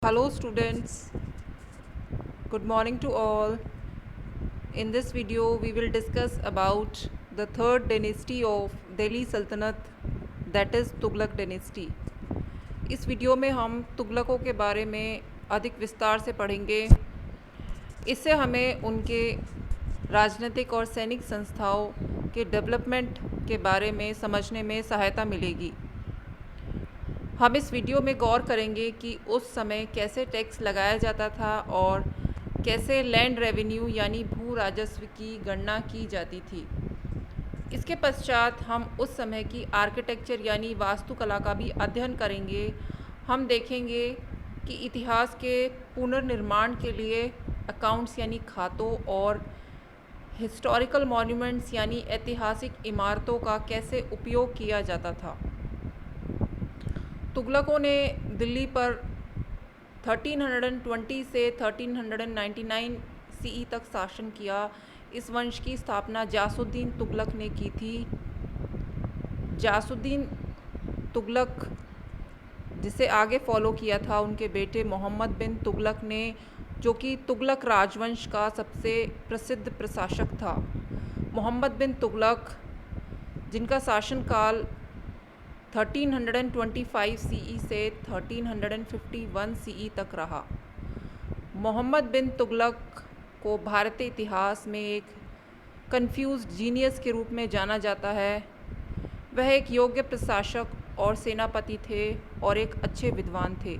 Hello students, good morning to all. In this video we will discuss about the third dynasty of Delhi Sultanate, that is Tughlaq dynasty. इस video में हम तुगलकों के बारे में अधिक विस्तार से पढ़ेंगे। इससे हमें उनके राजनीतिक और सैनिक संस्थाओं के डेवलपमेंट के बारे में समझने में सहायता मिलेगी। हम इस वीडियो में गौर करेंगे कि उस समय कैसे टैक्स लगाया जाता था और कैसे लैंड रेवेन्यू यानी भू राजस्व की गणना की जाती थी। इसके पश्चात हम उस समय की आर्किटेक्चर यानी वास्तुकला का भी अध्ययन करेंगे। हम देखेंगे कि इतिहास के पुनर्निर्माण के लिए अकाउंट्स यानी खातों और हिस्टोरिकल मॉन्यूमेंट्स यानी ऐतिहासिक इमारतों का कैसे उपयोग किया जाता था। तुगलकों ने दिल्ली पर 1320 से 1399 सीई तक शासन किया। इस वंश की स्थापना जासुद्दीन तुगलक ने की थी। जासुद्दीन तुगलक जिसे आगे फॉलो किया था उनके बेटे मोहम्मद बिन तुगलक ने, जो कि तुगलक राजवंश का सबसे प्रसिद्ध प्रशासक था। मोहम्मद बिन तुगलक जिनका शासनकाल 1325 सीई से 1351 सीई तक रहा। मोहम्मद बिन तुगलक को भारतीय इतिहास में एक कन्फ्यूज्ड जीनियस के रूप में जाना जाता है। वह एक योग्य प्रशासक और सेनापति थे और एक अच्छे विद्वान थे।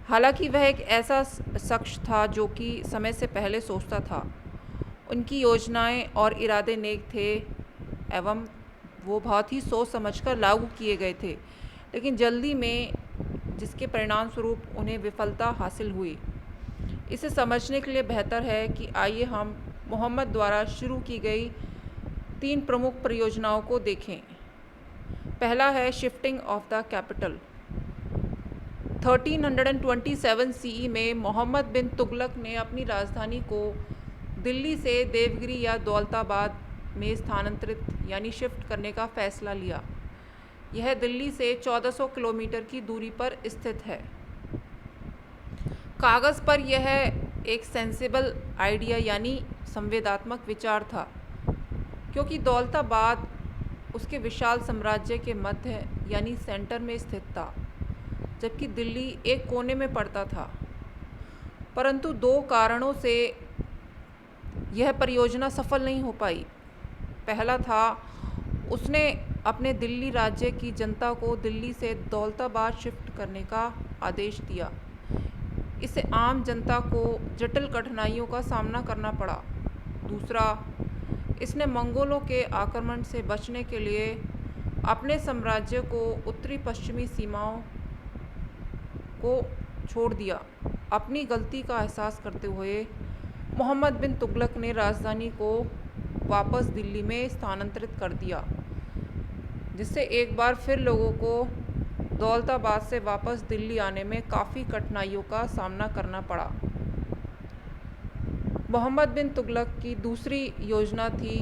हालांकि वह एक ऐसा शख्स था जो कि समय से पहले सोचता था। उनकी योजनाएं और इरादे नेक थे एवं वो बहुत ही सोच समझकर लागू किए गए थे, लेकिन जल्दी में जिसके परिणाम स्वरूप उन्हें विफलता हासिल हुई। इसे समझने के लिए बेहतर है कि आइए हम मोहम्मद द्वारा शुरू की गई 3 प्रमुख परियोजनाओं को देखें। पहला है shifting of the capital. 1327 CE में मोहम्मद बिन तुगलक ने अपनी राजधानी को दिल्ली से देवगिरी या दौलताबाद में स्थानांतरित यानी शिफ्ट करने का फैसला लिया। यह दिल्ली से 1400 किलोमीटर की दूरी पर स्थित है। कागज़ पर यह एक सेंसिबल आइडिया यानी संवेदात्मक विचार था, क्योंकि दौलताबाद उसके विशाल साम्राज्य के मध्य यानी सेंटर में स्थित था, जबकि दिल्ली एक कोने में पड़ता था। परंतु 2 कारणों से यह परियोजना सफल नहीं हो पाई। पहला था, उसने अपने दिल्ली राज्य की जनता को दिल्ली से दौलताबाद शिफ्ट करने का आदेश दिया। इससे आम जनता को जटिल कठिनाइयों का सामना करना पड़ा। दूसरा, इसने मंगोलों के आक्रमण से बचने के लिए अपने साम्राज्य को उत्तरी पश्चिमी सीमाओं को छोड़ दिया। अपनी गलती का एहसास करते हुए मोहम्मद बिन तुगलक ने राजधानी को वापस दिल्ली में स्थानांतरित कर दिया, जिससे एक बार फिर लोगों को दौलताबाद से वापस दिल्ली आने में काफ़ी कठिनाइयों का सामना करना पड़ा। मोहम्मद बिन तुगलक की दूसरी योजना थी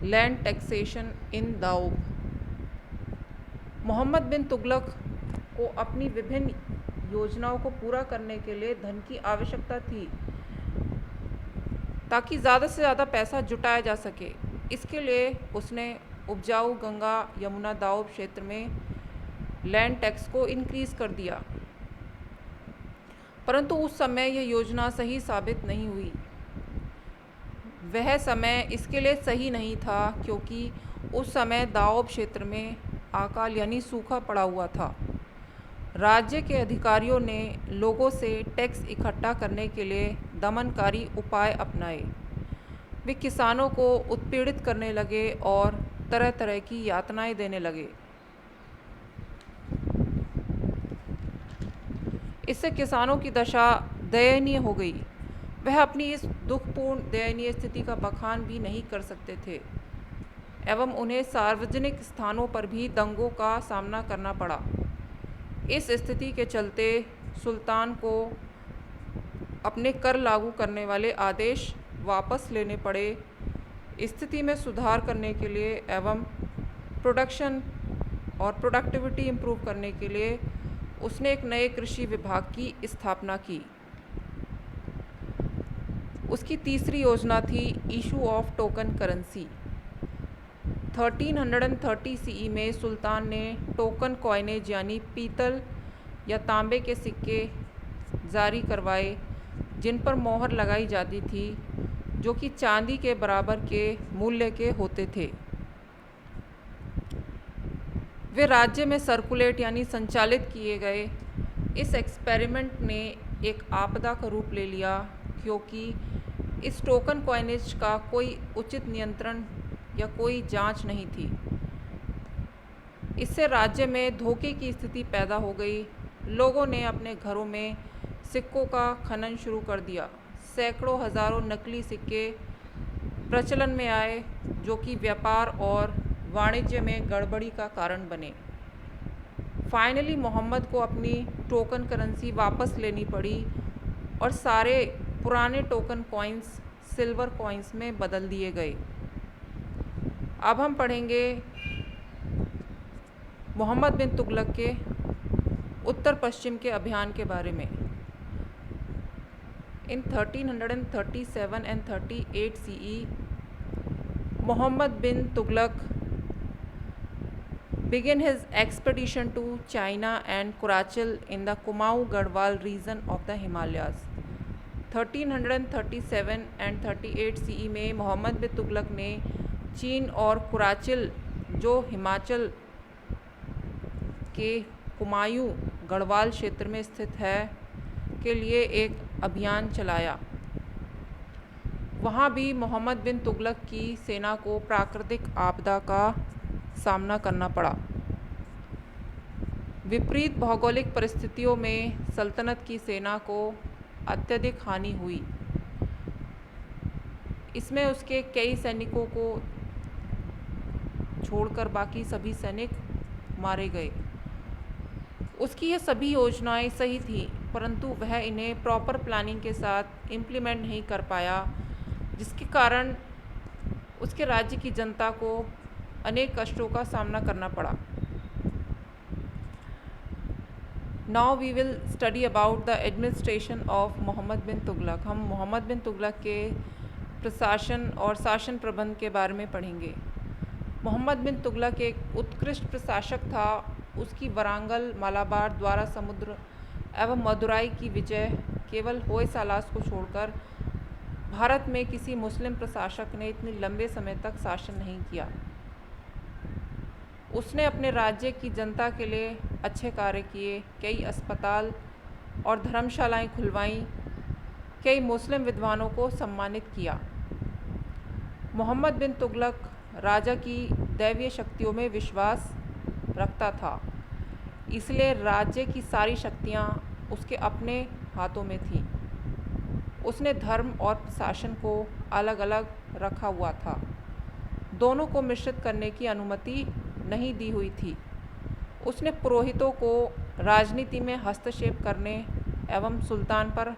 land taxation in दाऊब। Mohammad bin Tughlaq को अपनी विभिन्न योजनाओं को पूरा करने के लिए धन की आवश्यकता थी, ताकि ज़्यादा से ज़्यादा पैसा जुटाया जा सके। इसके लिए उसने उपजाऊ गंगा यमुना दाऊब क्षेत्र में लैंड टैक्स को इंक्रीज़ कर दिया। परंतु उस समय यह योजना सही साबित नहीं हुई। वह समय इसके लिए सही नहीं था क्योंकि उस समय दाऊब क्षेत्र में अकाल यानी सूखा पड़ा हुआ था। राज्य के अधिकारियों ने लोगों से टैक्स इकट्ठा करने के लिए दमनकारी उपाय अपनाए। वे किसानों को उत्पीड़ित करने लगे और तरह तरह की यातनाएं देने लगे। इससे किसानों की दशा दयनीय हो गई। वह अपनी इस दुखपूर्ण दयनीय स्थिति का बखान भी नहीं कर सकते थे एवं उन्हें सार्वजनिक स्थानों पर भी दंगों का सामना करना पड़ा। इस स्थिति के चलते सुल्तान को अपने कर लागू करने वाले आदेश वापस लेने पड़े। स्थिति में सुधार करने के लिए एवं प्रोडक्शन और प्रोडक्टिविटी इम्प्रूव करने के लिए उसने एक नए कृषि विभाग की स्थापना की। उसकी तीसरी योजना थी issue of token currency. 1330 CE में सुल्तान ने टोकन कॉइनेज यानी पीतल या तांबे के सिक्के जारी करवाए जिन पर मोहर लगाई जाती थी, जो कि चांदी के बराबर के मूल्य के होते थे। वे राज्य में सर्कुलेट यानी संचालित किए गए। इस एक्सपेरिमेंट ने एक आपदा का रूप ले लिया, क्योंकि इस टोकन कॉइनेज का कोई उचित नियंत्रण या कोई जांच नहीं थी। इससे राज्य में धोखे की स्थिति पैदा हो गई। लोगों ने अपने घरों में सिक्कों का खनन शुरू कर दिया। सैकड़ों हजारों नकली सिक्के प्रचलन में आए, जो कि व्यापार और वाणिज्य में गड़बड़ी का कारण बने। फाइनली मोहम्मद को अपनी टोकन करेंसी वापस लेनी पड़ी और सारे पुराने टोकन कॉइन्स सिल्वर कॉइन्स में बदल दिए गए। अब हम पढ़ेंगे मोहम्मद बिन तुगलक के उत्तर पश्चिम के अभियान के बारे में। In 1337 and 38 CE, Muhammad bin Tughlaq began his expedition to China and Kurachil in the Kumaon Garhwal region of the Himalayas. 1337 and 38 CE में मोहम्मद बिन तुगलक ने चीन और कुराचिल, जो हिमाचल के कुमायूं गढ़वाल क्षेत्र में स्थित है, के लिए एक अभियान चलाया। वहाँ भी मोहम्मद बिन तुगलक की सेना को प्राकृतिक आपदा का सामना करना पड़ा। विपरीत भौगोलिक परिस्थितियों में सल्तनत की सेना को अत्यधिक हानि हुई। इसमें उसके कई सैनिकों को छोड़कर बाकी सभी सैनिक मारे गए। उसकी ये सभी योजनाएं सही थी, परंतु वह इन्हें प्रॉपर प्लानिंग के साथ इम्प्लीमेंट नहीं कर पाया, जिसके कारण उसके राज्य की जनता को अनेक कष्टों का सामना करना पड़ा। Now we will study about the administration of Muhammad bin Tughlaq. हम मोहम्मद बिन तुगलक के प्रशासन और शासन प्रबंध के बारे में पढ़ेंगे। मोहम्मद बिन तुगलक एक उत्कृष्ट प्रशासक था। उसकी वारंगल, मालाबार, द्वारा समुद्र एवं मदुराई की विजय केवल होयसालास को छोड़कर भारत में किसी मुस्लिम प्रशासक ने इतने लंबे समय तक शासन नहीं किया। उसने अपने राज्य की जनता के लिए अच्छे कार्य किए, कई अस्पताल और धर्मशालाएं खुलवाईं, कई मुस्लिम विद्वानों को सम्मानित किया। मोहम्मद बिन तुगलक राजा की दैवीय शक्तियों में विश्वास रखता था, इसलिए राज्य की सारी शक्तियाँ उसके अपने हाथों में थीं। उसने धर्म और प्रशासन को अलग अलग रखा हुआ था। दोनों को मिश्रित करने की अनुमति नहीं दी हुई थी। उसने पुरोहितों को राजनीति में हस्तक्षेप करने एवं सुल्तान पर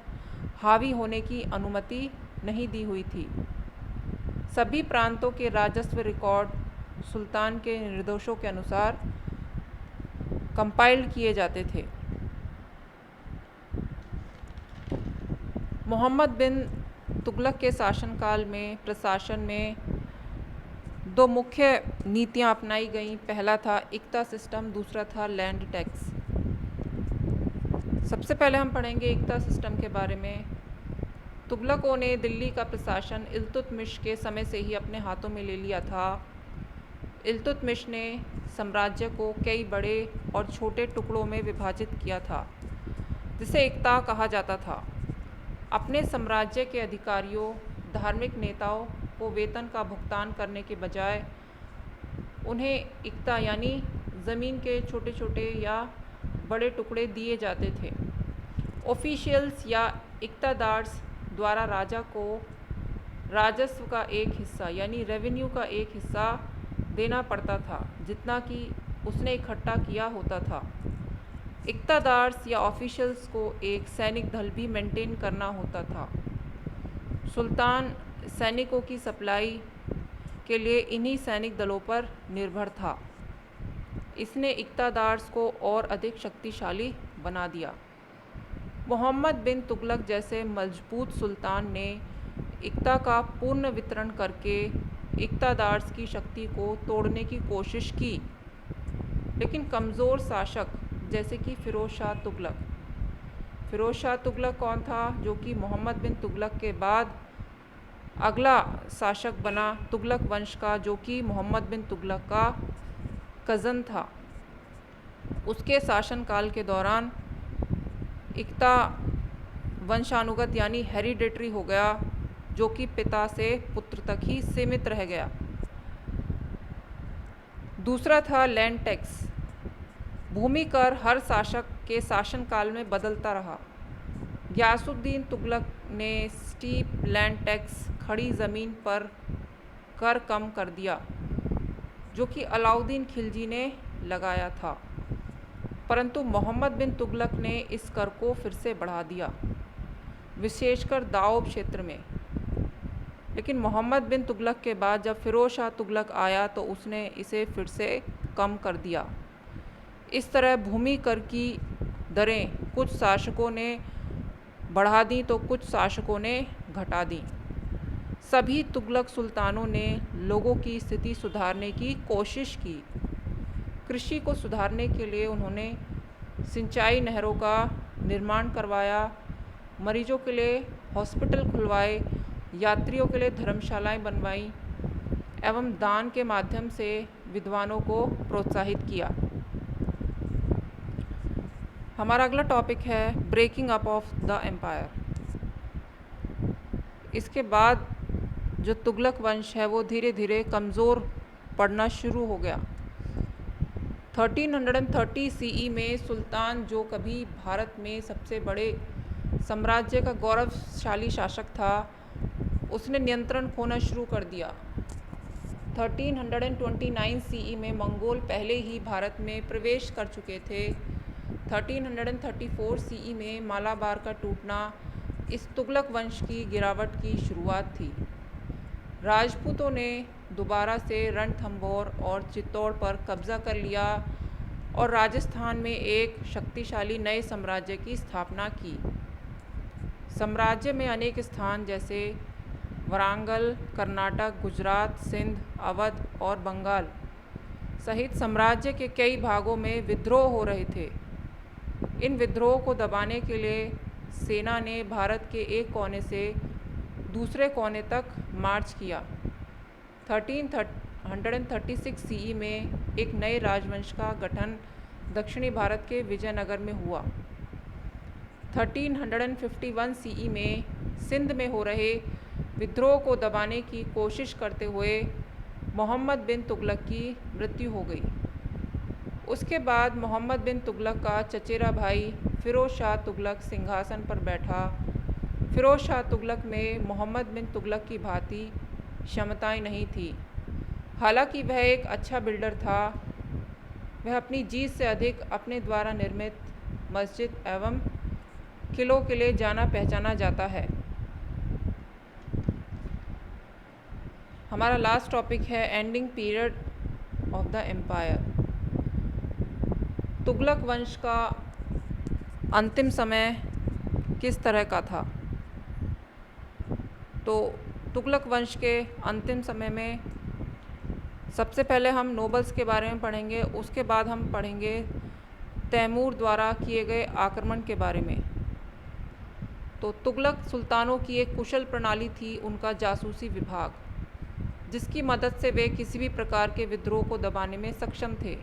हावी होने की अनुमति नहीं दी हुई थी। सभी प्रांतों के राजस्व रिकॉर्ड सुल्तान के निर्देशों के अनुसार कंपाइल्ड किए जाते थे। मोहम्मद बिन तुगलक के शासनकाल में प्रशासन में दो मुख्य नीतियां अपनाई गईं। पहला था इक्ता सिस्टम, दूसरा था लैंड टैक्स। सबसे पहले हम पढ़ेंगे इक्ता सिस्टम के बारे में। तुगलकों ने दिल्ली का प्रशासन इल्तुतमिश के समय से ही अपने हाथों में ले लिया था। इल्तुतमिश ने साम्राज्य को कई बड़े और छोटे टुकड़ों में विभाजित किया था, जिसे इक्ता कहा जाता था। अपने साम्राज्य के अधिकारियों, धार्मिक नेताओं को वेतन का भुगतान करने के बजाय उन्हें इक्ता यानी ज़मीन के छोटे छोटे या बड़े टुकड़े दिए जाते थे। ऑफिशियल्स या इक्तादार्स द्वारा राजा को राजस्व का एक हिस्सा यानी रेवेन्यू का एक हिस्सा देना पड़ता था, जितना कि उसने इकट्ठा किया होता था। इक्तादार्स या ऑफिशियल्स को एक सैनिक दल भी मेंटेन करना होता था। सुल्तान सैनिकों की सप्लाई के लिए इन्हीं सैनिक दलों पर निर्भर था। इसने इक्तादार्स को और अधिक शक्तिशाली बना दिया। मोहम्मद बिन तुगलक जैसे मजबूत सुल्तान ने इक्ता का पूर्ण वितरण करके इक्तादार्स की शक्ति को तोड़ने की कोशिश की, लेकिन कमज़ोर शासक जैसे कि फ़िरोज़ शाह तुगलक कौन था, जो कि मोहम्मद बिन तुगलक के बाद अगला शासक बना तुगलक वंश का, जो कि मोहम्मद बिन तुगलक का कज़न था। उसके शासनकाल के दौरान इक्ता वंशानुगत यानी हेरिडेटरी हो गया, जो कि पिता से पुत्र तक ही सीमित रह गया। दूसरा था लैंड टैक्स। भूमि कर हर शासक के शासनकाल में बदलता रहा। गियासुद्दीन तुगलक ने स्टीप लैंड टैक्स, खड़ी ज़मीन पर कर कम कर दिया, जो कि अलाउद्दीन खिलजी ने लगाया था, परंतु मोहम्मद बिन तुगलक ने इस कर को फिर से बढ़ा दिया, विशेषकर दाओब क्षेत्र में। लेकिन मोहम्मद बिन तुगलक के बाद जब फ़िरोज़ शाह तुगलक आया तो उसने इसे फिर से कम कर दिया। इस तरह भूमि कर की दरें कुछ शासकों ने बढ़ा दी तो कुछ शासकों ने घटा दी। सभी तुगलक सुल्तानों ने लोगों की स्थिति सुधारने की कोशिश की। कृषि को सुधारने के लिए उन्होंने सिंचाई नहरों का निर्माण करवाया, मरीजों के लिए हॉस्पिटल खुलवाए, यात्रियों के लिए धर्मशालाएं बनवाईं एवं दान के माध्यम से विद्वानों को प्रोत्साहित किया। हमारा अगला टॉपिक है breaking up of the empire. इसके बाद जो तुगलक वंश है वो धीरे धीरे कमज़ोर पड़ना शुरू हो गया। 1330 सीई में सुल्तान, जो कभी भारत में सबसे बड़े साम्राज्य का गौरवशाली शासक था, उसने नियंत्रण खोना शुरू कर दिया। 1329 सीई में मंगोल पहले ही भारत में प्रवेश कर चुके थे। 1334 सीई में मालाबार का टूटना इस तुगलक वंश की गिरावट की शुरुआत थी। राजपूतों ने दोबारा से रणथंभौर और चित्तौड़ पर कब्जा कर लिया और राजस्थान में एक शक्तिशाली नए साम्राज्य की स्थापना की। साम्राज्य में अनेक स्थान जैसे वरांगल, कर्नाटक, गुजरात, सिंध, अवध और बंगाल सहित साम्राज्य के कई भागों में विद्रोह हो रहे थे। इन विद्रोह को दबाने के लिए सेना ने भारत के एक कोने से दूसरे कोने तक मार्च किया। 1336 सीई में एक नए राजवंश का गठन दक्षिणी भारत के विजयनगर में हुआ। 1351 सीई में सिंध में हो रहे विद्रोह को दबाने की कोशिश करते हुए मोहम्मद बिन तुगलक की मृत्यु हो गई। उसके बाद मोहम्मद बिन तुगलक का चचेरा भाई फ़िरोज़ शाह तुगलक सिंहासन पर बैठा। फ़िरोज़ शाह तुगलक में मोहम्मद बिन तुगलक की भांति क्षमताएं नहीं थी। हालांकि वह एक अच्छा बिल्डर था, वह अपनी जीत से अधिक अपने द्वारा निर्मित मस्जिद एवं किलों के लिए जाना पहचाना जाता है। हमारा लास्ट टॉपिक है ending period of the empire. Tughlaq वंश का अंतिम समय किस तरह का था? तो तुगलक वंश के अंतिम समय में सबसे पहले हम नोबल्स के बारे में पढ़ेंगे, उसके बाद हम पढ़ेंगे तैमूर द्वारा किए गए आक्रमण के बारे में। तो तुगलक सुल्तानों की एक कुशल प्रणाली थी उनका जासूसी विभाग, जिसकी मदद से वे किसी भी प्रकार के विद्रोह को दबाने में सक्षम थे।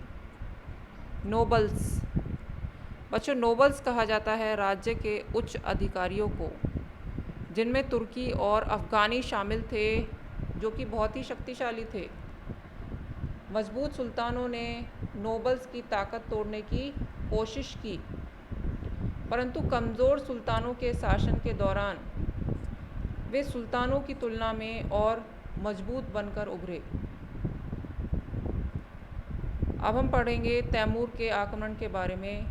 नोबल्स बच्चों, नोबल्स कहा जाता है राज्य के उच्च अधिकारियों को, जिनमें तुर्की और अफ़गानी शामिल थे, जो कि बहुत ही शक्तिशाली थे। मजबूत सुल्तानों ने नोबल्स की ताकत तोड़ने की कोशिश की, परंतु कमज़ोर सुल्तानों के शासन के दौरान वे सुल्तानों की तुलना में और मजबूत बनकर उभरे। अब हम पढ़ेंगे तैमूर के आक्रमण के बारे में।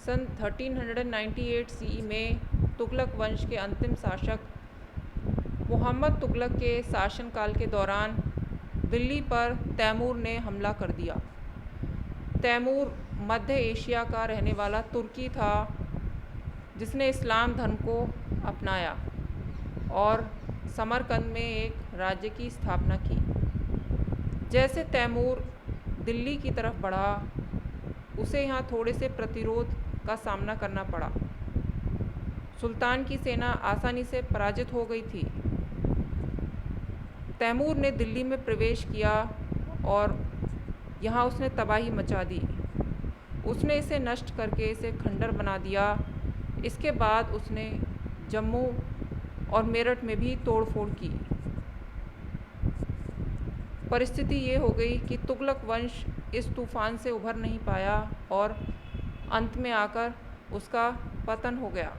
सन 1398 सीई में तुगलक वंश के अंतिम शासक मोहम्मद तुगलक के शासनकाल के दौरान दिल्ली पर तैमूर ने हमला कर दिया। तैमूर मध्य एशिया का रहने वाला तुर्की था, जिसने इस्लाम धर्म को अपनाया और समरकंद में एक राज्य की स्थापना की। जैसे तैमूर दिल्ली की तरफ बढ़ा, उसे यहाँ थोड़े से प्रतिरोध का सामना करना पड़ा। सुल्तान की सेना आसानी से पराजित हो गई थी। तैमूर ने दिल्ली में प्रवेश किया और यहाँ उसने तबाही मचा दी। उसने इसे नष्ट करके इसे खंडर बना दिया। इसके बाद उसने जम्मू और मेरठ में भी तोड़फोड़ की। परिस्थिति ये हो गई कि तुगलक वंश इस तूफान से उभर नहीं पाया और अंत में आकर उसका पतन हो गया।